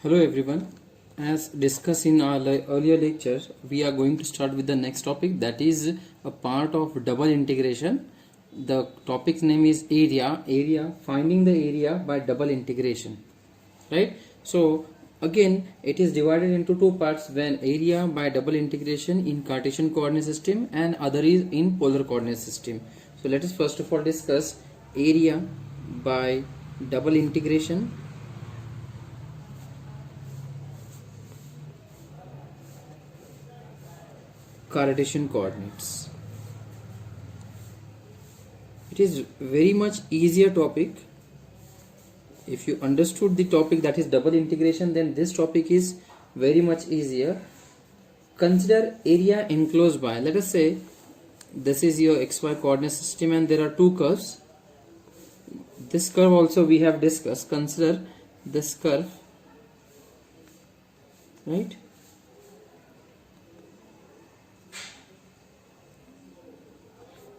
Hello everyone. As discussed in our earlier lecture, we are going to start with the next topic, that is a part of double integration. The topic's name is area, finding the area by double integration. Right? So again, it is divided into two parts, when area by double integration in Cartesian coordinate system and other is in polar coordinate system. So let us first of all discuss area by double integration. Cartesian coordinates. It is very much easier topic. If you understood the topic, that is double integration, then this topic is very much easier. Consider area enclosed by, let us say this is your xy coordinate system and there are two curves. This curve also we have discussed. Consider this curve, right?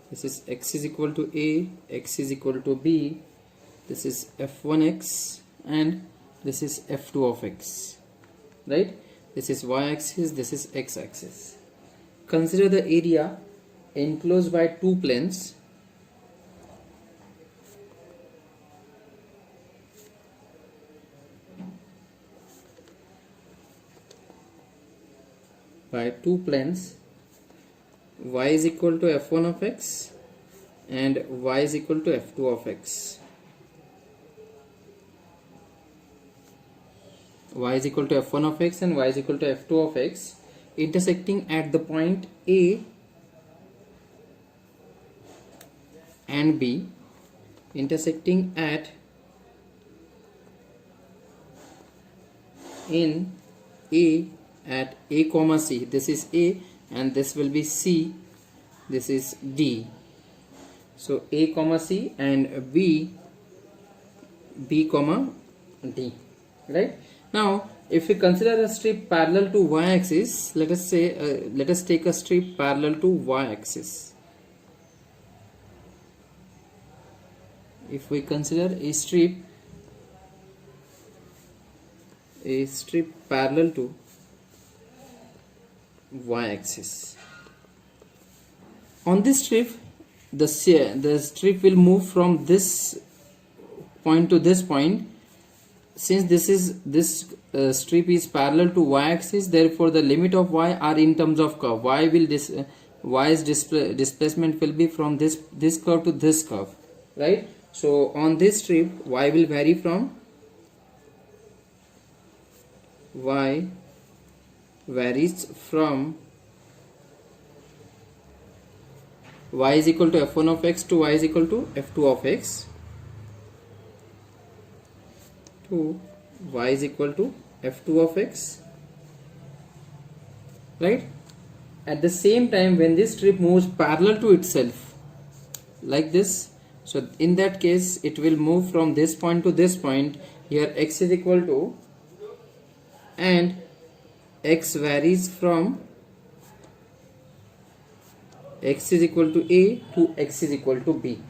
This is x is equal to a, x is equal to b, this is f1x and this is f2 of x, right? This is y-axis, this is x-axis. Consider the area enclosed by two planes. By two planes, y is equal to f1 of x and y is equal to f2 of x. Y is equal to f1 of x and y is equal to f2 of x, intersecting at the point A and B, intersecting in A at A comma C. This is A and this will be C, this is D. So A comma C and B comma D, right? Now if we consider a strip parallel to y-axis, let us say let us take a strip parallel to y-axis. If we consider a strip parallel to y-axis, on this strip the strip will move from this point to this point. Since this strip is parallel to y-axis, therefore the limit of y are in terms of curve. Y's displacement will be from this curve to this curve, right? So on this strip y will vary from y varies from y is equal to f1 of x to y is equal to f2 of x to y is equal to f2 of x, right? At the same time, when this strip moves parallel to itself like this, so in that case it will move from this point to this point. Here x is equal to, and x varies from x is equal to a to x is equal to b,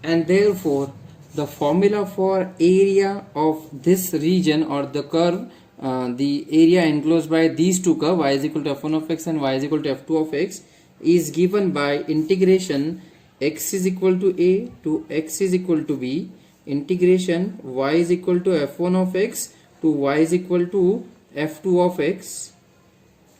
and therefore the formula for area of this region or the curve, the area enclosed by these two curves, y is equal to f1 of x and y is equal to f2 of x, is given by integration x is equal to a to x is equal to b, integration y is equal to f1 of x to y is equal to f2 of x.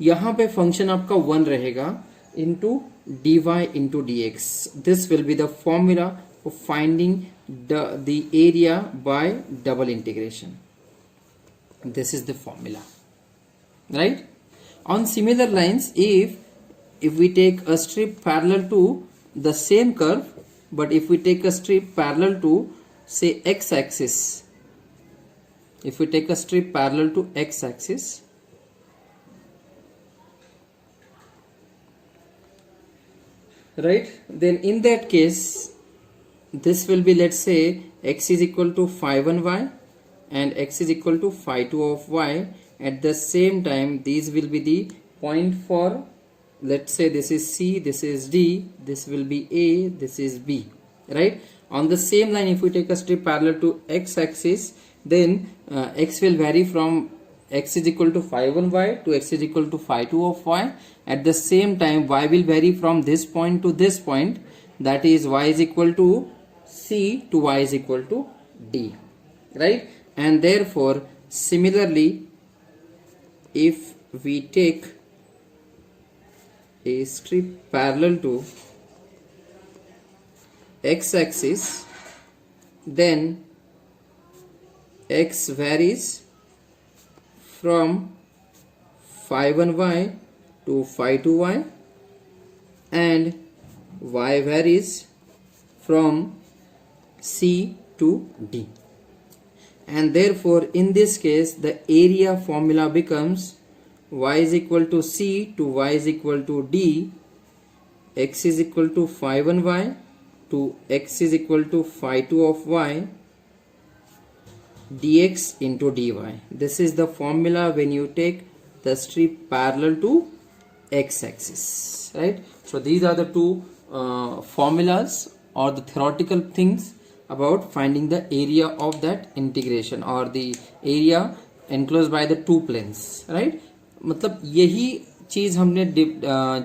यहाँ पे function आपका 1 रहेगा into dy into dx. This will be the formula for finding the area by double integration. This is the formula, right? On similar lines, if we take a strip parallel to the same curve, but if we take a strip parallel to say x-axis, if we take a strip parallel to x-axis, right, then in that case this will be, let's say x is equal to phi1 y and x is equal to phi2 of y. At the same time, these will be the point for, let's say this is C, this is D, this will be A, this is B, right? On the same line, if we take a strip parallel to x-axis, then x will vary from x is equal to phi 1 y to x is equal to phi 2 of y. At the same time, y will vary from this point to this point, that is y is equal to c to y is equal to d, right? And therefore, similarly, if we take a strip parallel to x axis, then x varies from phi 1 y to phi 2 y, and y varies from c to d. And therefore, in this case, the area formula becomes y is equal to c to y is equal to d, x is equal to phi 1 y to x is equal to phi 2 of y, dx into dy. This is the formula when you take the strip parallel to x axis, right? So these are the two formulas or the theoretical things about finding the area of that integration or the area enclosed by the two planes, right? मतलब यही चीज हमने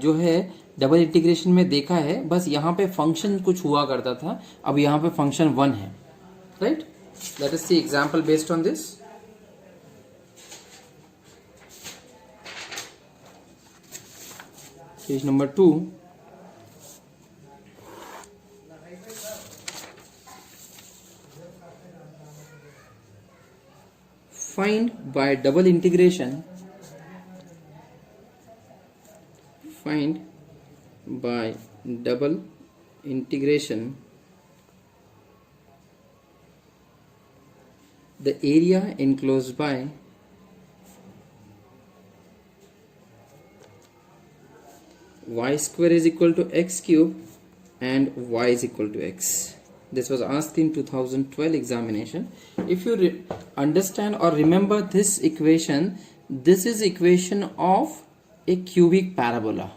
जो है double integration में देखा है, बस यहाँ पे फंक्शन कुछ हुआ करता था, अब यहाँ पे फंक्शन 1 है, right? Let us see example based on this. Page number 2. Find by double integration the area enclosed by y square is equal to x cube and y is equal to x. This was asked in 2012 examination. If you understand or remember this equation, this is equation of a cubic parabola.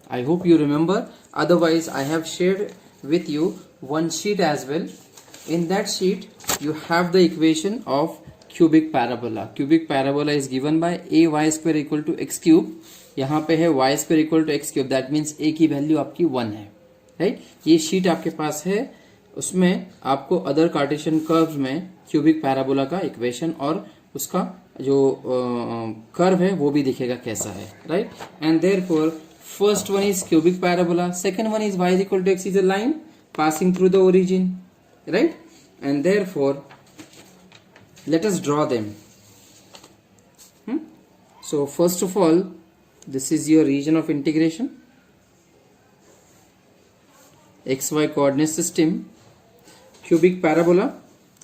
I hope you remember. Otherwise, I have shared with you one sheet as well. In that sheet, you have the equation of cubic parabola. Cubic parabola is given by a y square equal to x cube. यहाँ पे है y square equal to x cube. That means a की value आपकी 1 है, right? ये sheet आपके पास है. उसमें आपको अदर कार्टेशियन कर्व्स में क्यूबिक पैराबोला का इक्वेशन और उसका जो कर्व है वो भी दिखेगा कैसा है, right? And therefore first one is cubic parabola, second one is y is equal to x is a line passing through the origin, right? And therefore let us draw them. So first of all, this is your region of integration, xy coordinate system, cubic parabola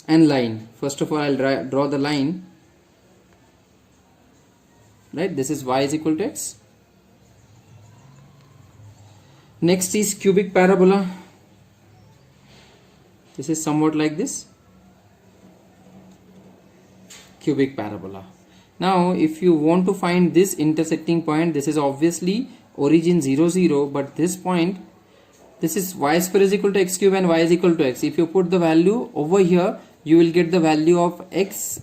and line. First of all, I'll draw the line, right? This is y is equal to x. Next is cubic parabola. This is somewhat like this, cubic parabola. Now if you want to find this intersecting point, this is obviously origin 0 0, but this point, this is y square is equal to x cube and y is equal to x. If you put the value over here, you will get the value of x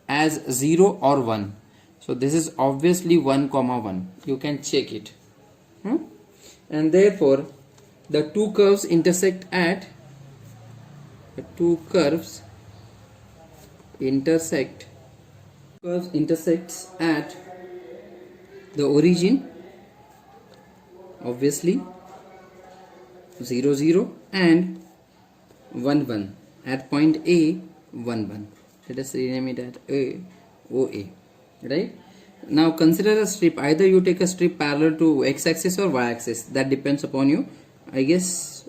as 0 or 1. So this is obviously 1 comma 1. You can check it. And therefore the two curves intersect at intersects at the origin, obviously 0 0 and 1 1 at point A 1 1. Let us rename it at OA, right? Now consider a strip. Either you take a strip parallel to x-axis or y-axis. That depends upon you. I guess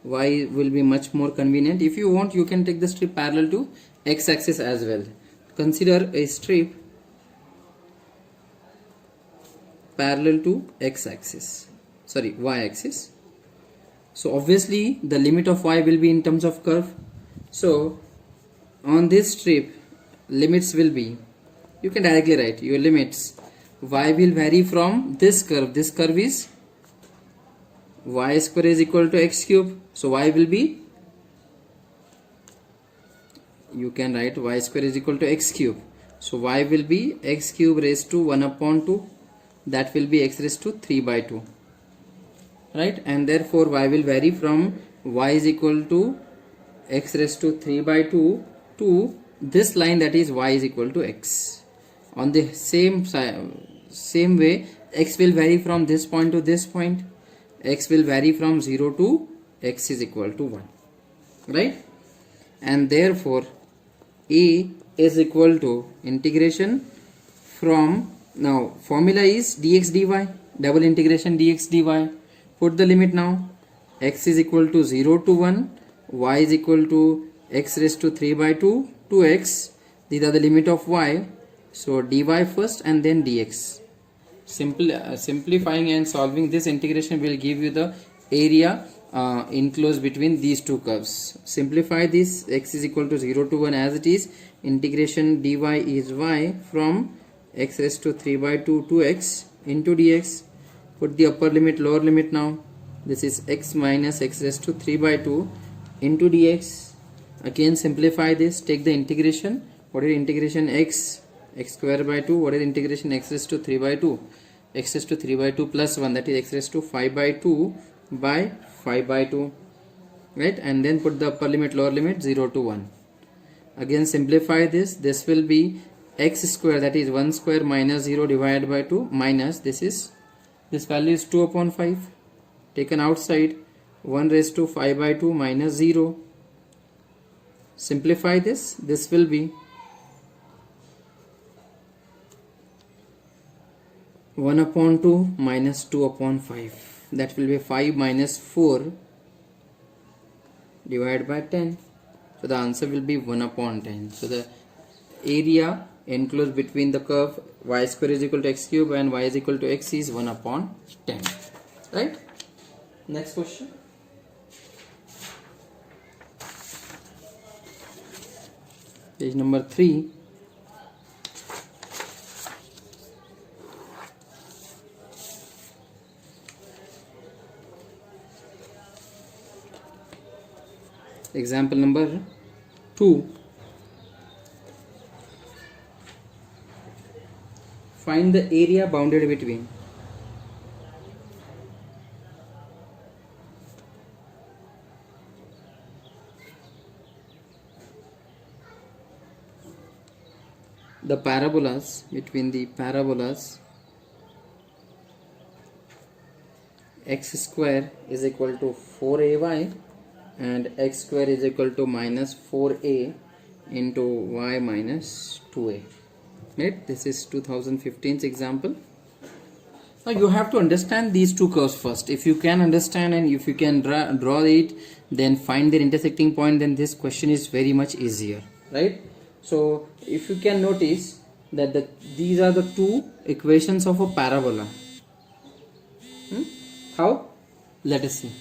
y will be much more convenient. If you want, you can take the strip parallel to x-axis as well. Consider a strip parallel to y-axis. So obviously the limit of y will be in terms of curve. So on this strip, limits will be, you can directly write your limits. Y will vary from this curve. This curve is y square is equal to x cube. So y will be you can write y square is equal to x cube. So y will be x cube raised to 1 upon 2, that will be x raised to 3 by 2, right? And therefore y will vary from y is equal to x raised to 3 by 2 to this line, that is y is equal to x. On the same way, x will vary from this point to this point. X will vary from 0 to x is equal to 1, right? And therefore a is equal to integration from, now formula is dx dy, double integration dx dy. Put the limit now. X is equal to 0 to 1, y is equal to x raised to 3 by 2 to x. These are the limit of y. So dy first and then dx. Simplifying and solving this integration will give you the area enclosed between these two curves. Simplify this. X is equal to 0 to 1 as it is. Integration dy is y from x raised to 3 by 2 to x into dx. Put the upper limit, lower limit now. This is x minus x raised to 3 by 2 into dx. Again simplify this. Take the integration. What is integration x square by 2? What is integration x raised to 3 by 2? X raised to 3 by 2 plus 1, that is x raised to 5 by 2 by 5 by 2, right? And then put the upper limit, lower limit, 0 to 1. Again simplify this. This will be x square, that is 1 square minus 0 divided by 2 minus this value is 2 upon 5. Taken outside, 1 raised to 5 by 2 minus 0. Simplify this. This will be 1 upon 2 minus 2 upon 5. That will be 5 minus 4 divided by 10. So the answer will be 1 upon 10. So the area enclosed between the curve y square is equal to x cube and y is equal to x is 1 upon 10. Right? Next question. Page number 3. Example number 2. Find the area bounded between the parabolas, between the parabolas x square is equal to 4ay and x square is equal to minus 4a into y minus 2a. Right? This is 2015's example. Now you have to understand these two curves first. If you can understand and if you can draw it, then find their intersecting point, then this question is very much easier, right? So if you can notice that these are the two equations of a parabola. How? Let us see.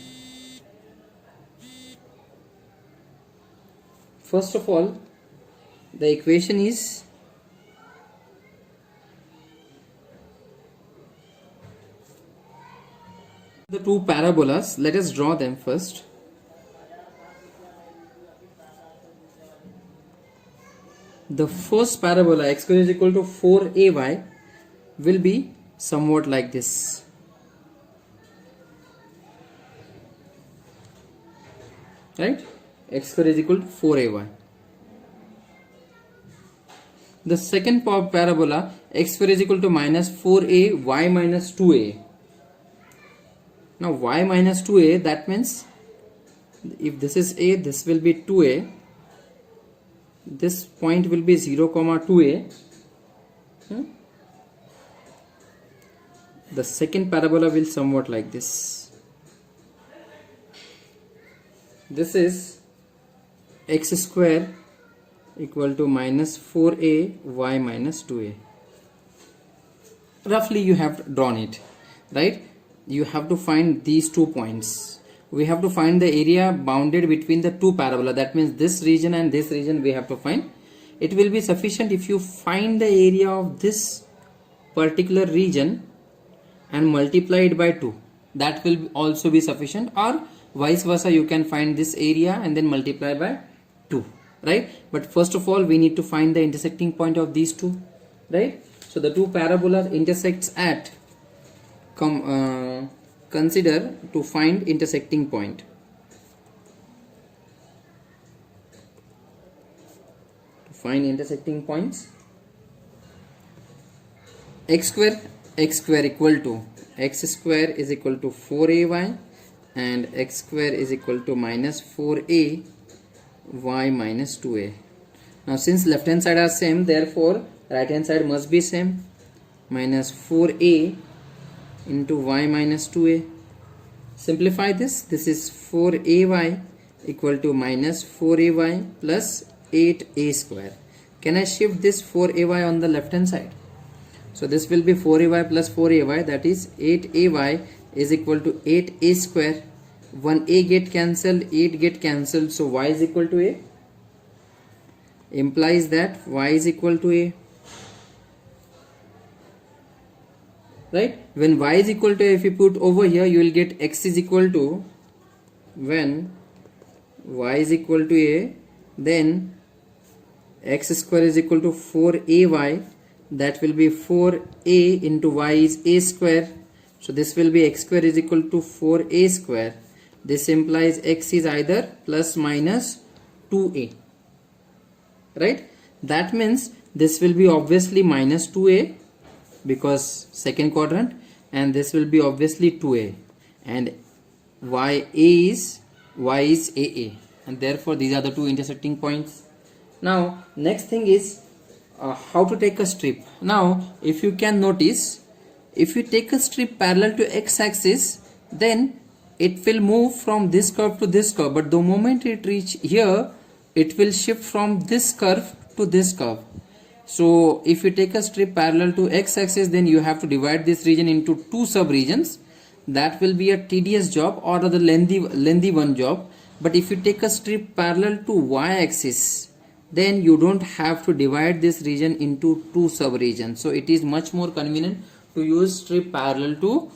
First of all, the equation is the two parabolas. Let us draw them first. The first parabola x square is equal to 4ay will be somewhat like this. Right? X square is equal to 4ay. The second parabola x square is equal to minus 4a y minus 2a. Now y minus 2a, that means if this is a, this will be 2a. This point will be 0, 2a. The second parabola will somewhat like this. This is x square equal to minus 4a y minus 2a. Roughly you have drawn it, right? You have to find these 2 points. We have to find the area bounded between the two parabola. That means this region and this region we have to find. It will be sufficient if you find the area of this particular region and multiply it by 2. That will also be sufficient, or vice versa, you can find this area and then multiply by 2. right? But first of all we need to find the intersecting point of these two, right? So the two parabolas intersects at consider to find intersecting point. To find intersecting points, x square equal to x square is equal to 4ay and x square is equal to minus 4a y minus 2a. Now since left hand side are same, therefore right hand side must be same. Minus 4a into y minus 2a. Simplify this. This is 4ay equal to minus 4ay plus 8a square. Can I shift this 4ay on the left hand side? So this will be 4ay plus 4ay, that is 8ay is equal to 8a square. 1a get cancelled, 8 get cancelled, so y is equal to a. Implies that y is equal to a. Right? When y is equal to a, if you put over here, you will get x is equal to, when y is equal to a, then x square is equal to 4ay, that will be 4a into y is a square. So this will be x square is equal to 4a square. This implies x is either plus minus 2a, right? That means this will be obviously minus 2a because second quadrant, and this will be obviously 2a, and is aa, and therefore these are the two intersecting points. Now next thing is how to take a strip. Now if you can notice, if you take a strip parallel to x-axis, then it will move from this curve to this curve, but the moment it reach here, it will shift from this curve to this curve. So if you take a strip parallel to x-axis, then you have to divide this region into two sub-regions. That will be a tedious job or the lengthy one job. But if you take a strip parallel to y-axis, then you don't have to divide this region into two sub-regions. So it is much more convenient to use strip parallel to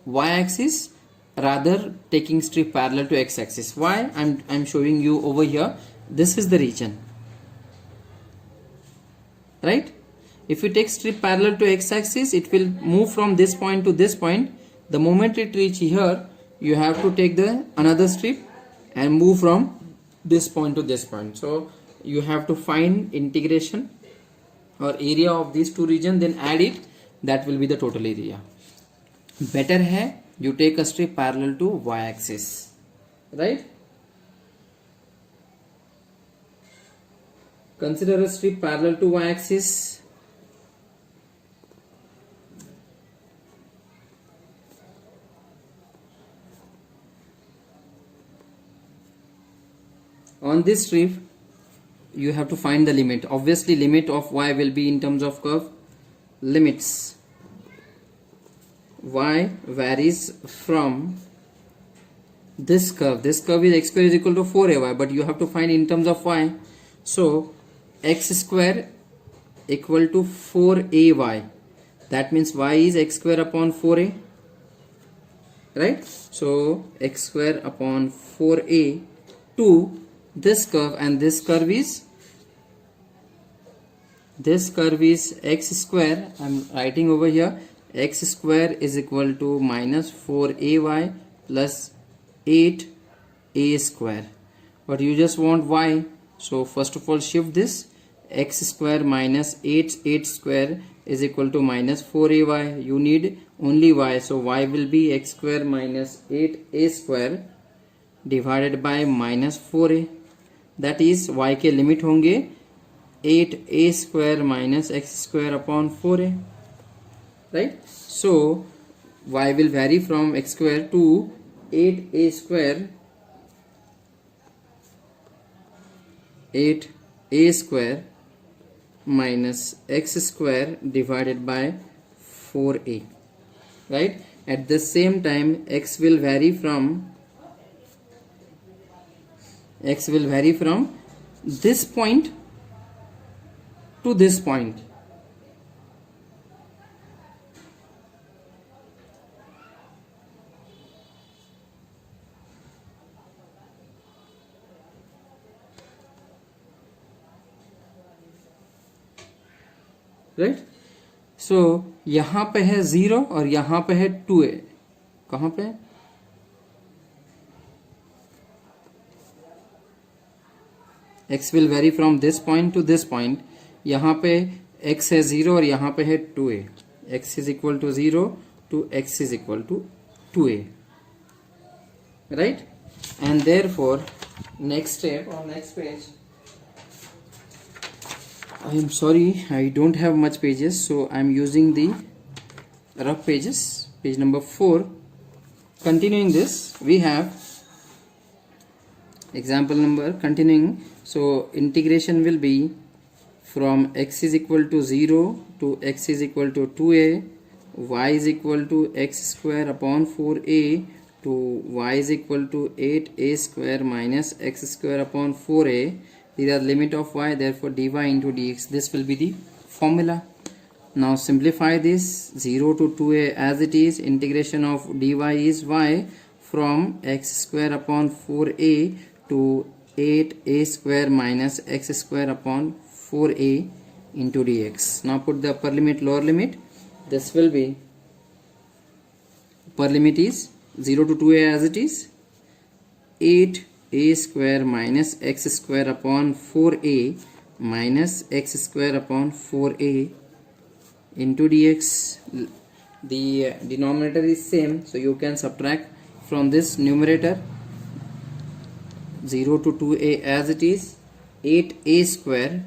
y-axis rather taking strip parallel to x-axis. Why? I'm showing you over here. This is the region, right? If you take strip parallel to x-axis, it will move from this point to this point. The moment it reach here, you have to take the another strip and move from this point to this point. So you have to find integration or area of these two regions, then add it. That will be the total area. Better hai you take a strip parallel to y-axis, right? Consider a strip parallel to y-axis. On this strip, you have to find the limit. Obviously, limit of y will be in terms of curve. Limits. Y varies from this curve. This curve is x square is equal to 4ay, but you have to find in terms of y. So x square equal to 4ay. That means y is x square upon 4a, right? So x square upon 4a to this curve, and this curve is x square. I'm writing over here, x square is equal to minus 4ay plus 8a square, but you just want y. So first of all, shift this. X square minus 8 square is equal to minus 4ay. You need only y, so y will be x square minus 8a square divided by minus 4a. That is y के limit होंगे 8a square minus x square upon 4a, right? So y will vary from x square to 8a square, 8a square minus x square divided by 4a, right? At the same time, x will vary from this point to this point. Right. So यहाँ पे है 0 और यहाँ पे है 2a. कहाँ पे? x will vary from this point to this point. यहाँ पे x है 0 और यहाँ पे है 2a. x is equal to 0 to x is equal to 2a. Right? And therefore, next step on next page. I am sorry, I don't have much pages, so I am using the rough pages. Page number 4. Continuing this, we have example number continuing. So integration will be from x is equal to 0 to x is equal to 2a, y is equal to x square upon 4a to y is equal to 8a square minus x square upon 4a. These are limit of y, therefore dy into dx. This will be the formula. Now simplify this 0 to 2a as it is. Integration of dy is y from x square upon 4a to 8a square minus x square upon 4a into dx. Now put the upper limit, lower limit. This will be, upper limit is 0 to 2a as it is, 8a square minus x square upon 4a minus x square upon 4a into dx. The denominator is same, so you can subtract from this numerator 0 to 2a as it is, 8a square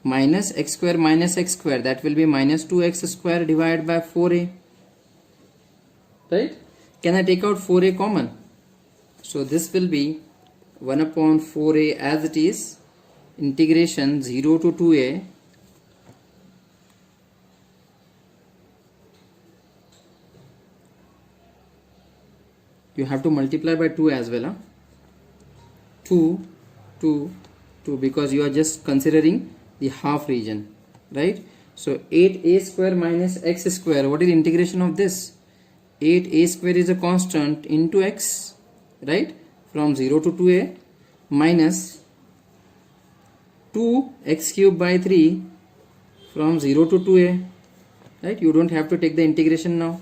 minus x square minus x square, that will be minus 2x square divided by 4a. Right? Can I take out 4a common? So this will be 1 upon 4a as it is, integration 0 to 2a you have to multiply by 2 as well, 2 because you are just considering the half region, right? So 8a square minus x square, what is the integration of this? 8a square is a constant into x, right, from 0 to 2a, minus 2x cube by 3 from 0 to 2a, right? You don't have to take the integration now.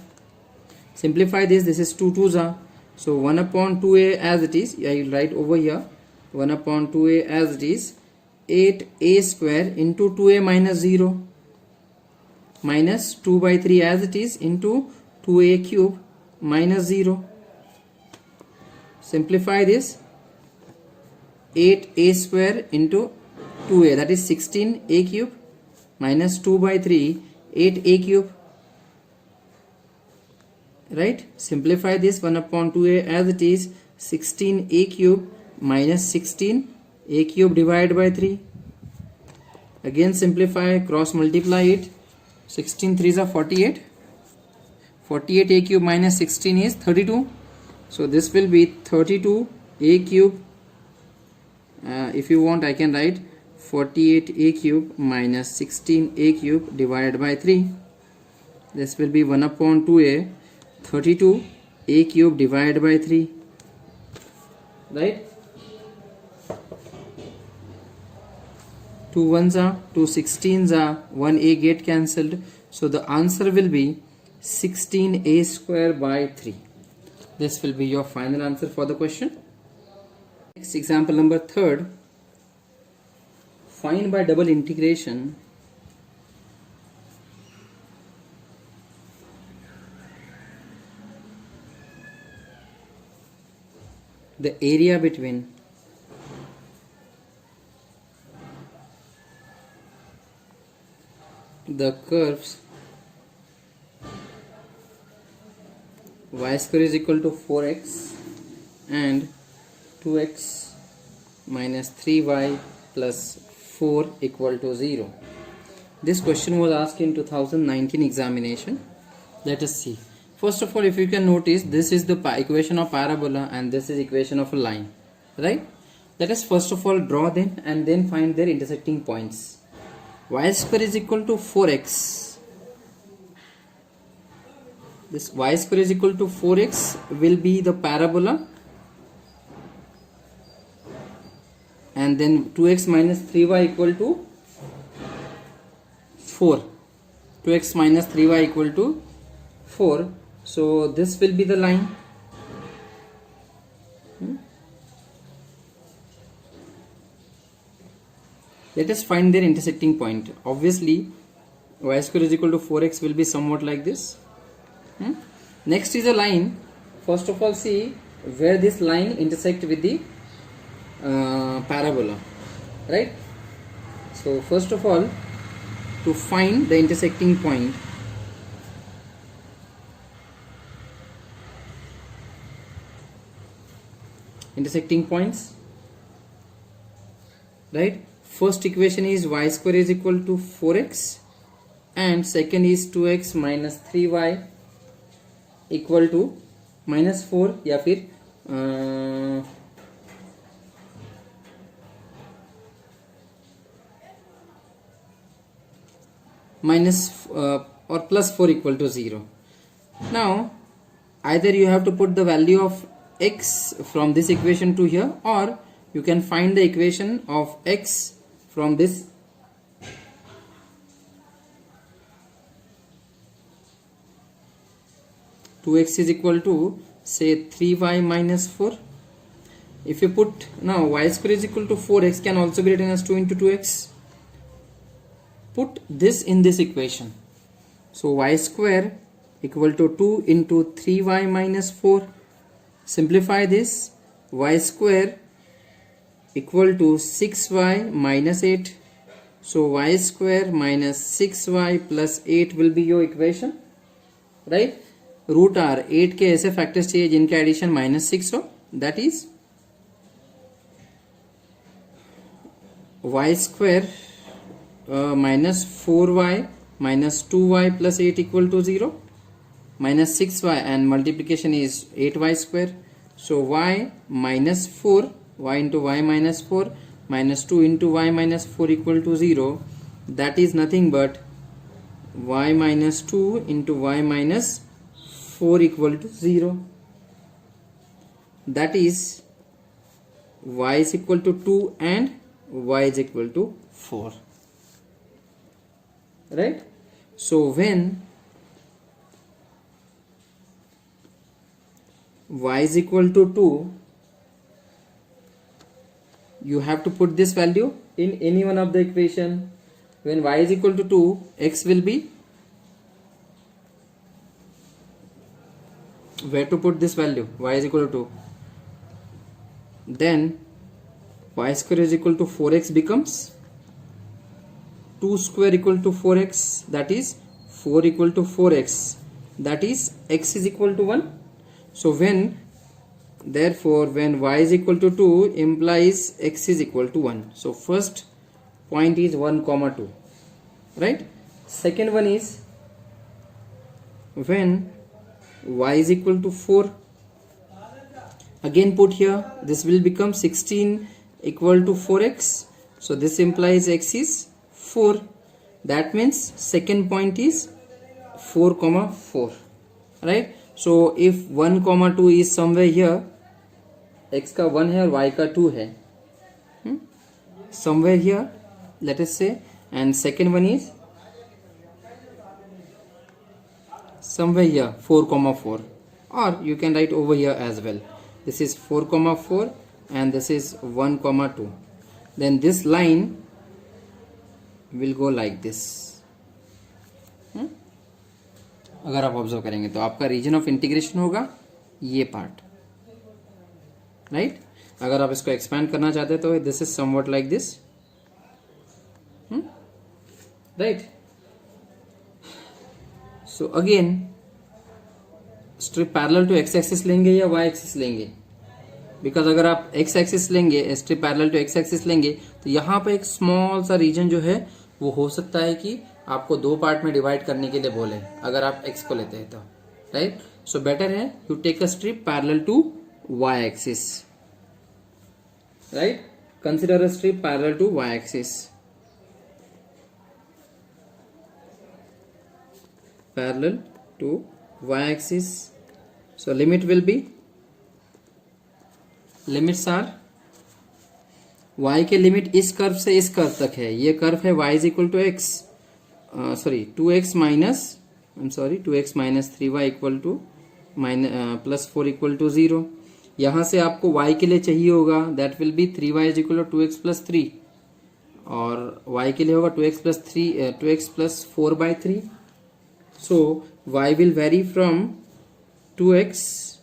Simplify this, this is 2 2s are, so 1 upon 2a as it is, I will write over here 1 upon 2a as it is, 8a square into 2a minus 0 minus 2 by 3 as it is into 2a cube minus 0. Simplify this, 8a square into 2a, that is 16a cube minus 2 by 3, 8a cube. Right? Simplify this, 1 upon 2a as it is, 16a cube minus 16a cube divided by 3. Again simplify, cross multiply it, 16 3s are 48. 48a cube minus 16 is 32. So this will be 32a cube. If you want, I can write 48a cube minus 16a cube divided by 3. This will be 1 upon 2a, 32a cube divided by 3. Right? 2 1s are, 2 16s are, 1a get cancelled. So the answer will be 16a square by 3. This will be your final answer for the question. Next, example number 3rd. Find by double integration the area between the curves y square is equal to 4x and 2x minus 3y plus 4 equal to 0. This question was asked in 2019 examination. Let us see. First of all, if you can notice, this is the equation of parabola and this is equation of a line, right? Let us first of all draw them and then find their intersecting points. Y square is equal to 4x. This y square is equal to 4x will be the parabola, and then 2x minus 3y equal to 4, 2x minus 3y equal to 4. So this will be the line. Let us find their intersecting point. Obviously y square is equal to 4x will be somewhat like this. Next is a line. First of all, see where this line intersect with the parabola, right? So first of all, to find the intersecting point, intersecting points, right? First equation is y square is equal to 4x and second is 2x minus 3y equal to minus 4 या फिर minus or plus 4 equal to 0. Now either you have to put the value of x from this equation to here, or you can find the equation of x from this two x is equal to say 3y minus 4. If you put now y square is equal to 4x can also be written as 2 into 2x. Put this in this equation. So y square equal to 2 into 3y minus 4. Simplify this. Y square equal to 6y minus 8. So y square minus 6y plus 8 will be your equation, right? Root are 8 के ऐसे factors चाहिए जिनके addition -6 हो, that is Y square minus 4y minus 2y plus 8 equal to 0, minus 6y and multiplication is 8y square. So y minus 4, y into y minus 4 minus 2 into y minus 4 equal to 0. That is nothing but y minus 2 into y minus 4 equal to 0. That is y is equal to 2 and y is equal to 4. Right? So when y is equal to 2, you have to put this value in any one of the equation. When y is equal to 2, x will be, where to put this value? Y is equal to 2. Then y square is equal to 4x becomes 2 square equal to 4x, that is 4 equal to 4x, that is x is equal to 1. So therefore when y is equal to 2 implies x is equal to 1. So first point is 1 comma 2, right? Second one is when y is equal to 4, again put here, this will become 16 equal to 4x. So this implies x is 4. That means second point is 4 comma 4, right? So if 1 comma 2 is somewhere here, x का 1 है और y का 2 है, somewhere here let us say, and second one is somewhere here 4 comma 4, or you can write over here as well. This is 4 comma 4 and this is 1 comma 2. Then this line will go like this. अगर आप observe करेंगे तो आपका reason of integration होगा ये part, right? अगर आप इसको एक्सपैंड करना चाहते हैं तो this is something like this, right? So again strip parallel to X axis लेंगे या वाई एक्सिस लेंगे? बिकॉज अगर आप एक्स एक्सिस लेंगे, strip parallel to X axis लेंगे, तो यहाँ पे एक स्मॉल सा रीजन जो है वो हो सकता है कि आपको दो पार्ट में डिवाइड करने के लिए बोले, अगर आप एक्स को लेते हैं तो, राइट? सो बेटर है you take a strip parallel to Y axis, right? Consider a strip parallel to Y axis, parallel to Y axis. So limit will be, limits are, y के limit इस curve से इस curve तक है, ये curve है y is equal to X, 2x minus 3y equal to plus 4 equal to 0. यहाँ से आपको y के लिए चाहिए होगा, that will be 3y is equal to 2x plus 3, और y के लिए होगा 2x plus 4 by 3. So y will vary from 2x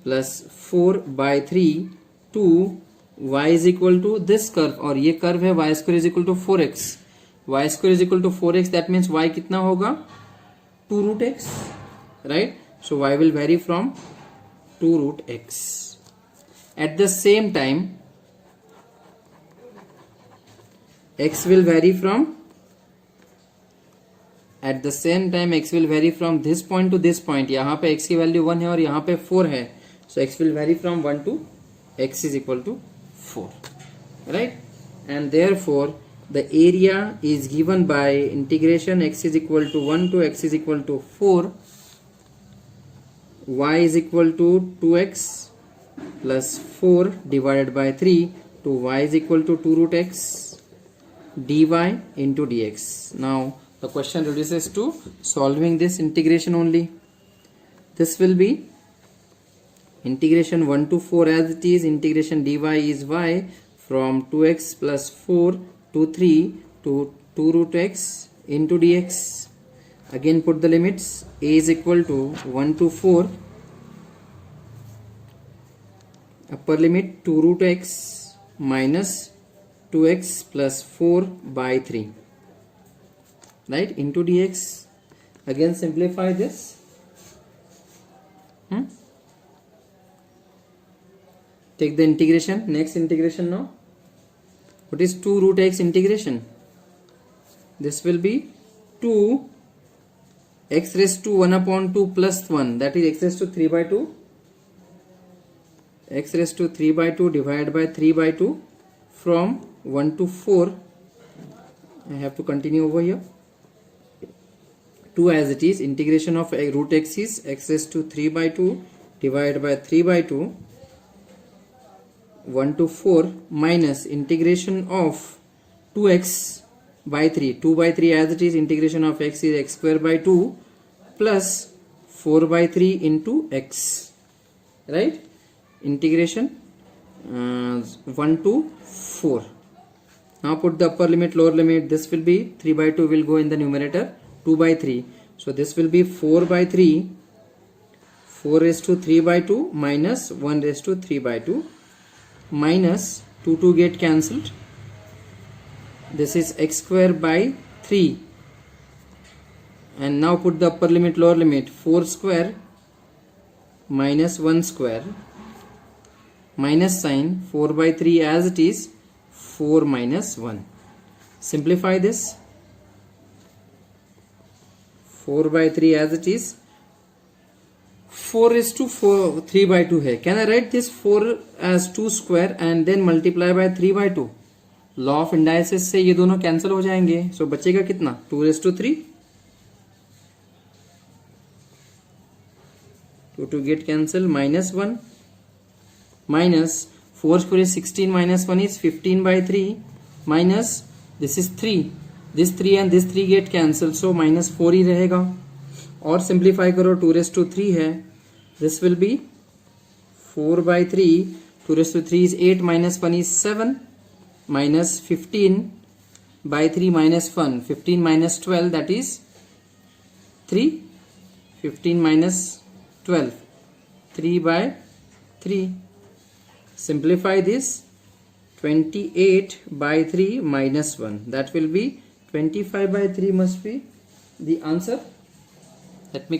plus 4 by 3 to y is equal to this curve, और ये कर्व है y square is equal to 4x. y square is equal to 4x, that means y कितना होगा 2 root x, right? So y will vary from 2 root x. At the same time x will vary from this point to this point. यहाँ पे x की value 1 है और यहाँ पे 4 है, so x will vary from 1 to x is equal to 4, right? And therefore the area is given by integration x is equal to 1 to x is equal to 4, y is equal to 2x plus 4 divided by 3 to y is equal to 2 root x dy into dx. Now the question reduces to solving this integration only. This will be integration 1 to 4 as it is. Integration dy is y from 2x plus 4 to 3 to 2 root x into dx. Again put the limits. A is equal to 1 to 4, upper limit 2 root x minus 2x plus 4 by 3, right, into dx. Again simplify this. Take the integration. Next integration now. What is 2 root x integration? This will be 2 x raised to 1 upon 2 plus 1, that is x raised to 3 by 2. X raised to 3 by 2 divided by 3 by 2 from 1 to 4. I have to continue over here. 2 as it is. Integration of root x is x raised to 3 by 2 divided by 3 by 2 1 to 4 minus integration of 2x by 3. 2 by 3 as it is. Integration of x is x square by 2 plus 4 by 3 into x, right? Integration 1 to 4. Now put the upper limit, lower limit. This will be 3 by 2 will go in the numerator, 2 by 3. So this will be 4 by 3, 4 raised to 3 by 2 minus 1 raised to 3 by 2 minus 2 get cancelled. This is x square by 3. And now put the upper limit, lower limit. 4 square minus 1 square minus sign 4 by 3 as it is, 4 minus 1. Simplify this. 4 by 3 as it is. 4 is to 4 3 by 2 है. Can I write this 4 as 2 square and then multiply by 3 by 2? Law of indices से ये दोनों cancel हो जाएंगे. So बचेगा कितना? 2 raised to 3. 2 get cancel minus 1 minus 4 square is 16 minus 1 is 15 by 3 minus this is 3. This 3 and this 3 get cancelled, so minus 4 ही रहेगा. और simplify करो, 2 raised to 3 है. This will be 4 by 3. 2 raised to 3 is 8 minus 1 is 7 minus 15 by 3 minus 1. 15 minus 12, that is 3. 15 minus 12, 3 by 3. Simplify this. 28 by 3 minus 1, that will be 25 by 3 must be the answer. Let me